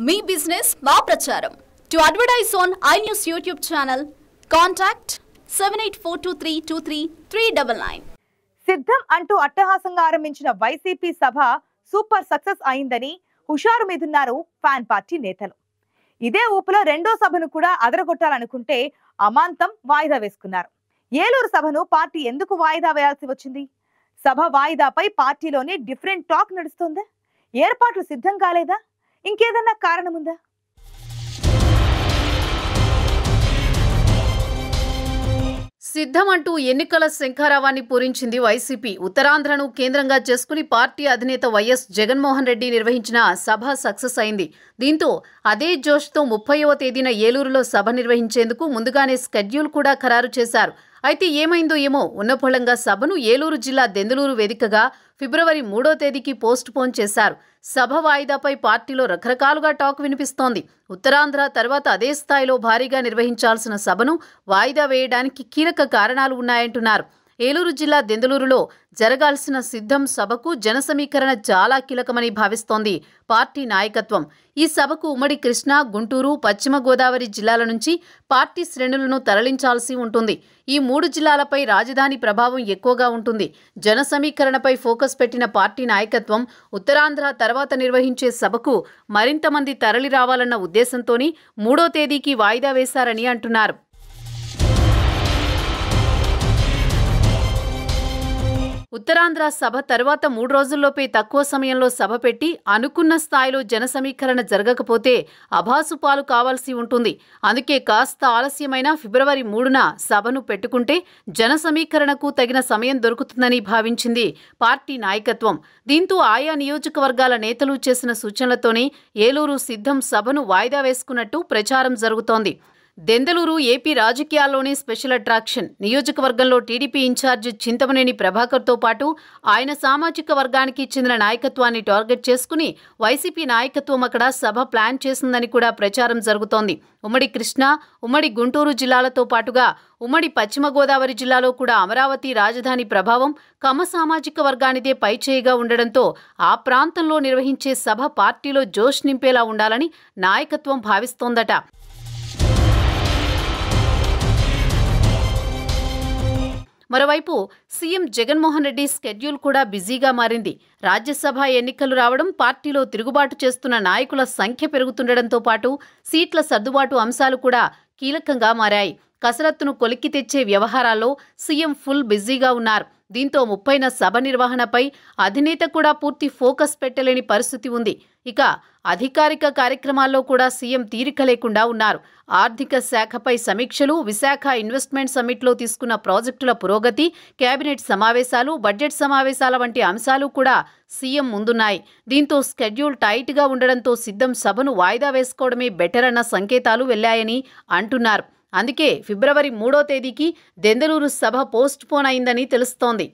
మీ business మా ప్రచారం. To advertise on iNews YouTube channel, contact 7842323399. సిద్ధం అంటూ అట్టహాసంగా ఆరంభించిన వైసీపీ సభ సూపర్ సక్సెస్ అయిందని హుషారు మీదున్నారు ఫ్యాన్ పార్టీ నేతలు. ఇదే ఊపులో రెండో సభను కూడా అదరగొట్టాలనుకుంటే అమాంతం వాయిదా వేసుకున్నారు. ఏలూరు సభను పార్టీ ఎందుకు వాయిదా వేయాల్సి వచ్చింది? సభ వాయిదాపై పార్టీలోనే డిఫరెంట్ టాక్ నడుస్తుందా? ఏర్పాట్లు సిద్ధం కాలేదా? ఇంకేదన్నా కారణముందా? సిద్ధం అంటూ ఎన్నికల శంఖారావాన్ని పూరించింది వైసీపీ. ఉత్తరాంధ్రను కేంద్రంగా చేసుకుని పార్టీ అధినేత వైఎస్ జగన్మోహన్ రెడ్డి నిర్వహించిన సభ సక్సెస్ అయింది. దీంతో అదే జోష్తో 30వ తేదీన ఏలూరులో సభ నిర్వహించేందుకు ముందుగానే స్కెడ్యూల్ కూడా ఖరారు చేశారు. అయితే ఏమైందో ఏమో ఉన్నపళంగా సభను ఏలూరు జిల్లా దెందులూరు వేదికగా ఫిబ్రవరి 3వ తేదీకి పోస్ట్ పోన్ చేశారు. సభ వాయిదాపై పార్టీలో రకరకాలుగా టాక్ వినిపిస్తోంది. ఉత్తరాంధ్ర తర్వాత అదే స్థాయిలో భారీగా నిర్వహించాల్సిన సభను వాయిదా వేయడానికి కీలక కారణాలు ఉన్నాయంటున్నారు. ఏలూరు జిల్లా దెందులూరులో జరగాల్సిన సిద్ధం సభకు జన సమీకరణ చాలా కీలకమని భావిస్తోంది పార్టీ నాయకత్వం. ఈ సభకు ఉమ్మడి కృష్ణా, గుంటూరు, పశ్చిమ గోదావరి జిల్లాల నుంచి పార్టీ శ్రేణులను తరలించాల్సి ఉంటుంది. ఈ 3 జిల్లాలపై రాజధాని ప్రభావం ఎక్కువగా ఉంటుంది. జన సమీకరణపై ఫోకస్ పెట్టిన పార్టీ నాయకత్వం ఉత్తరాంధ్ర తర్వాత నిర్వహించే సభకు మరింత మంది తరలి రావాలన్న ఉద్దేశంతోనే 3వ తేదీకి వాయిదా వేశారని అంటున్నారు. ఉత్తరాంధ్ర సభ తర్వాత 3 రోజుల్లోపే తక్కువ సమయంలో సభ పెట్టి అనుకున్న స్థాయిలో జన సమీకరణ జరగకపోతే అభాసుపాలు కావాల్సి ఉంటుంది. అందుకే కాస్త ఆలస్యమైన ఫిబ్రవరి 3న సభను పెట్టుకుంటే జన సమీకరణకు తగిన సమయం దొరుకుతుందని భావించింది పార్టీ నాయకత్వం. దీంతో ఆయా నియోజకవర్గాల నేతలు చేసిన సూచనలతోనే ఏలూరు సిద్ధం సభను వాయిదా వేసుకున్నట్టు ప్రచారం జరుగుతోంది. దెందులూరు ఏపీ రాజకీయాల్లోనే స్పెషల్ అట్రాక్షన్. నియోజకవర్గంలో టీడీపీ ఇన్ఛార్జ్ చింతమనేని ప్రభాకర్తో పాటు ఆయన సామాజిక వర్గానికి చెందిన నాయకత్వాన్ని టార్గెట్ చేసుకుని వైసీపీ నాయకత్వం అక్కడ సభ ప్లాన్ చేసిందని కూడా ప్రచారం జరుగుతోంది. ఉమ్మడి కృష్ణా, ఉమ్మడి గుంటూరు జిల్లాలతో పాటుగా ఉమ్మడి పశ్చిమ గోదావరి జిల్లాలో కూడా అమరావతి రాజధాని ప్రభావం కమ్మ సామాజిక వర్గానిదే పైచేయిగా ఉండడంతో ఆ ప్రాంతంలో నిర్వహించే సభ పార్టీలో జోష్ నింపేలా ఉండాలని నాయకత్వం భావిస్తోందట. మరోవైపు సీఎం జగన్మోహన్ రెడ్డి స్కెడ్యూల్ కూడా బిజీగా మారింది. రాజ్యసభ ఎన్నికలు రావడం, పార్టీలో తిరుగుబాటు చేస్తున్న నాయకుల సంఖ్య పెరుగుతుండటంతో పాటు సీట్ల సర్దుబాటు అంశాలు కూడా కీలకంగా మారాయి. కసరత్తును కొలిక్కి తెచ్చే వ్యవహారాల్లో సీఎం ఫుల్ బిజీగా ఉన్నారు. దీంతో 30న సభ నిర్వహణపై అధినేత కూడా పూర్తి ఫోకస్ పెట్టలేని పరిస్థితి ఉంది. ఇక అధికారిక కార్యక్రమాల్లో కూడా సీఎం తీరిక లేకుండా ఉన్నారు. ఆర్థిక శాఖపై సమీక్షలు, విశాఖ ఇన్వెస్ట్మెంట్ సమ్మిట్లో తీసుకున్న ప్రాజెక్టుల పురోగతి, కేబినెట్ సమావేశాలు, బడ్జెట్ సమావేశాల వంటి అంశాలు కూడా సీఎం ముందున్నాయి. దీంతో స్కెడ్యూల్ టైట్గా ఉండడంతో సిద్ధం సభను వాయిదా వేసుకోవడమే బెటర్ అన్న సంకేతాలు వెళ్లాయని అంటున్నారు. అందుకే ఫిబ్రవరి 3వ తేదీకి దెందులూరు సభ పోస్ట్ పోన్ అయిందని తెలుస్తోంది.